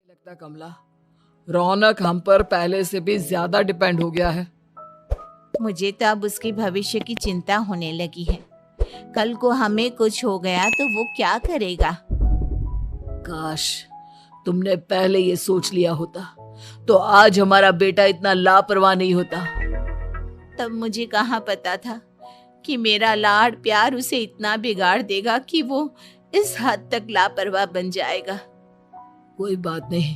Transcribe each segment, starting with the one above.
लगता कमला, रौनक हम पर पहले से भी ज्यादा डिपेंड हो गया है। मुझे तो अब उसके भविष्य की चिंता होने लगी है। कल को हमें कुछ हो गया तो वो क्या करेगा। काश तुमने पहले ये सोच लिया होता तो आज हमारा बेटा इतना लापरवाह नहीं होता। तब मुझे कहाँ पता था कि मेरा लाड़ प्यार उसे इतना बिगाड़ देगा कि वो इस हद तक लापरवाह बन जाएगा। कोई बात नहीं,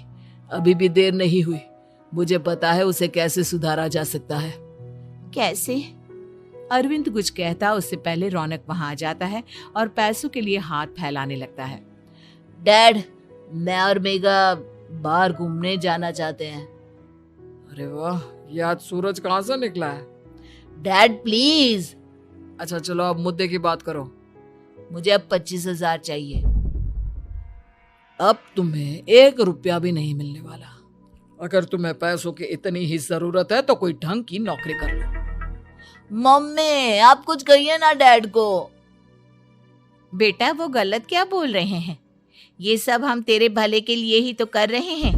अभी भी देर नहीं हुई। मुझे पता है उसे कैसे सुधारा जा सकता है। कैसे? अरविंद कुछ कहता उससे पहले रौनक वहां आ जाता है और पैसों के लिए हाथ फैलाने लगता है। डैड, मैं और मेघा बाहर घूमने जाना चाहते हैं। अरे वाह, ये आज सूरज कहाँ से निकला है? Dad please. अच्छा चलो अब मुद्दे की बात करो। मुझे अब 25,000 चाहिए। अब तुम्हें 1 रुपया भी नहीं मिलने वाला। अगर तुम्हें पैसों की इतनी ही जरूरत है तो कोई ढंग की नौकरी कर लो। मम्मी आप कुछ कहिए ना डैड को। बेटा वो गलत क्या बोल रहे हैं? ये सब हम तेरे भले के लिए ही तो कर रहे हैं।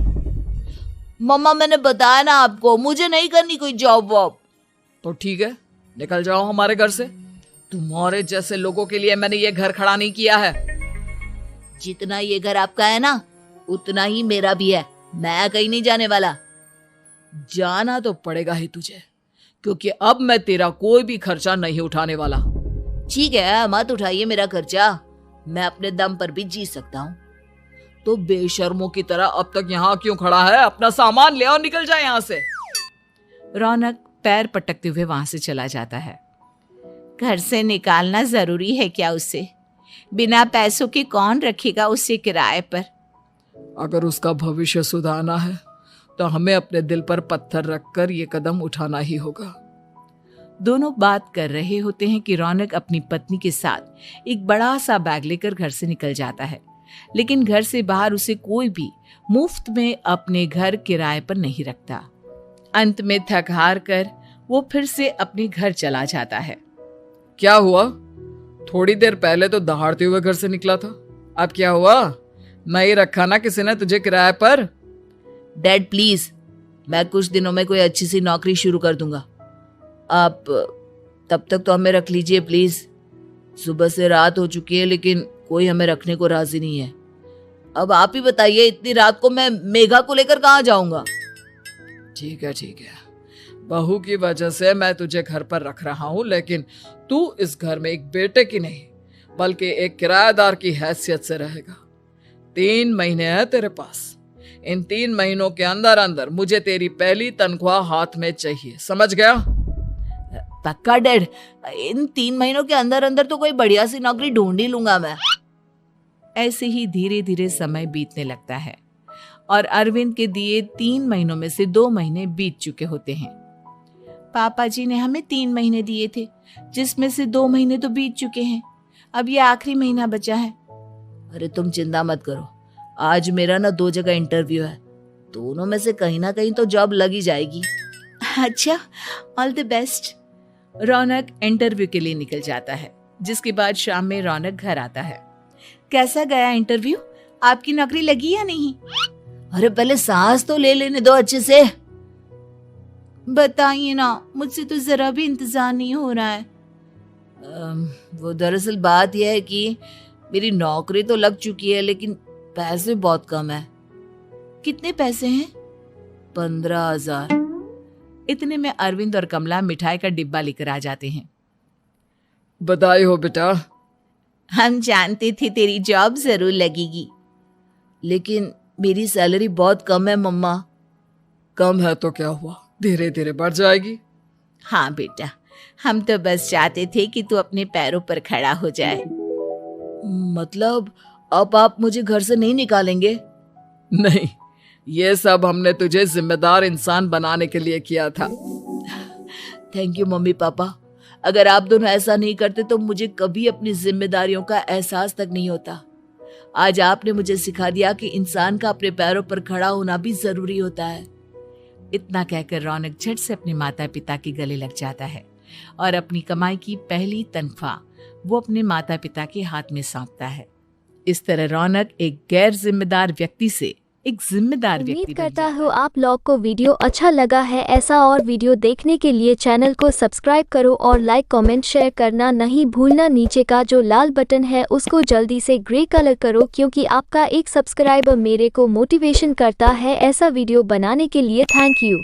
मम्मा मैंने बताया ना आपको, मुझे नहीं करनी कोई जॉब वॉब। तो ठीक है, निकल जाओ हमारे घर से। तुम्हारे जैसे लोगों के लिए मैंने ये घर खड़ा नहीं किया है। जितना ये घर आपका है ना उतना ही मेरा भी है। मैं कहीं नहीं जाने वाला। जाना तो पड़ेगा ही तुझे, क्योंकि अब मैं तेरा कोई भी खर्चा नहीं उठाने वाला। ठीक है, मत उठाइए मेरा खर्चा, मैं अपने दम पर भी जी सकता हूँ। तो बेशर्मों की तरह अब तक यहाँ क्यों खड़ा है? अपना सामान ले और निकल जाए यहाँ से। रौनक पैर पटकते हुए वहां से चला जाता है। घर से निकालना जरूरी है क्या उसे? बिना पैसों के कौन रखेगा उसे किराए पर? अगर उसका भविष्य सुधारना है तो हमें अपने दिल पर पत्थर रखकर ये कदम उठाना ही होगा। दोनों बात कर रहे होते हैं कि रौनक अपनी पत्नी के साथ एक बड़ा सा बैग लेकर घर से निकल जाता है, लेकिन घर से बाहर उसे कोई भी मुफ्त में अपने घर किराए पर नहीं रखता। अंत में थक हार कर वो फिर से अपने घर चला जाता है। क्या हुआ? थोड़ी देर पहले तो दहाड़ते हुए घर से निकला था, अब क्या हुआ? नहीं रखा ना किसी ने तुझे किराए पर? डैड प्लीज, मैं कुछ दिनों में कोई अच्छी सी नौकरी शुरू कर दूंगा। आप तब तक तो हमें रख लीजिए प्लीज। सुबह से रात हो चुकी है लेकिन कोई हमें रखने को राजी नहीं है। अब आप ही बताइए, इतनी रात को मैं मेघा को लेकर कहाँ जाऊंगा? ठीक है, बहू की वजह से मैं तुझे घर पर रख रहा हूँ, लेकिन तू इस घर में एक बेटे की नहीं बल्कि एक किराएदार की हैसियत से रहेगा। 3 महीने है तेरे पास। इन 3 महीनों के अंदर अंदर मुझे तेरी पहली तनख्वाह हाथ में चाहिए, समझ गया? पक्का डैड, इन 3 महीनों के अंदर अंदर तो कोई बढ़िया सी नौकरी ढूंढ ही लूंगा मैं। ऐसे ही धीरे धीरे समय बीतने लगता है और अरविंद के दिए 3 महीनों में से 2 महीने बीत चुके होते हैं। पापा जी ने हमें 3 महीने दिए थे, जिसमें से 2 महीने तो बीत चुके हैं। अब ये आखिरी महीना बचा है। अरे तुम चिंता मत करो, आज मेरा ना 2 जगह इंटरव्यू है, दोनों में से कहीं ना कहीं तो जॉब लग ही जाएगी। अच्छा, all the best. Raunak interview के लिए निकल जाता है, जिसके बाद शाम में रौनक घर आता है। कैसा गया इंटरव्यू? आपकी नौकरी लगी या नहीं? अरे पहले सांस तो ले लेने दो अच्छे से। बताइए ना, मुझसे तो जरा भी इंतजार नहीं हो रहा है। वो दरअसल बात यह है कि मेरी नौकरी तो लग चुकी है लेकिन पैसे बहुत कम है। कितने पैसे हैं? 15,000। इतने में अरविंद और कमला मिठाई का डिब्बा लेकर आ जाते हैं। बधाई हो बेटा। हम जानते थे तेरी जॉब जरूर लगेगी। लेकिन मेरी सैलरी बहुत कम है मम्मा। कम है तो क्या हुआ, धीरे धीरे बढ़ जाएगी। हाँ बेटा, हम तो बस चाहते थे कि तू अपने पैरों पर खड़ा हो जाए। मतलब अब आप मुझे घर से नहीं निकालेंगे? नहीं, ये सब हमने तुझे जिम्मेदार इंसान बनाने के लिए किया था। Thank you mummy papa. अगर आप दोनों ऐसा नहीं करते तो मुझे कभी अपनी जिम्मेदारियों का एहसास तक नहीं होता। आज आपने मुझे सिखा दिया कि इंसान का अपने पैरों पर खड़ा होना भी जरूरी होता है। इतना कहकर रौनक झट से अपने माता पिता के गले लग जाता है और अपनी कमाई की पहली तनख्वाह वो अपने माता पिता के हाथ में सौंपता है। इस तरह रौनक एक गैर जिम्मेदार व्यक्ति से एक जिम्मेदार व्यक्ति उम्मीद बन करता जाता हूँ आप लोग को वीडियो अच्छा लगा है। ऐसा और वीडियो देखने के लिए चैनल को सब्सक्राइब करो और लाइक कमेंट शेयर करना नहीं भूलना। नीचे का जो लाल बटन है उसको जल्दी से ग्रे कलर करो, क्योंकि आपका एक सब्सक्राइबर मेरे को मोटिवेशन करता है ऐसा वीडियो बनाने के लिए। Thank you.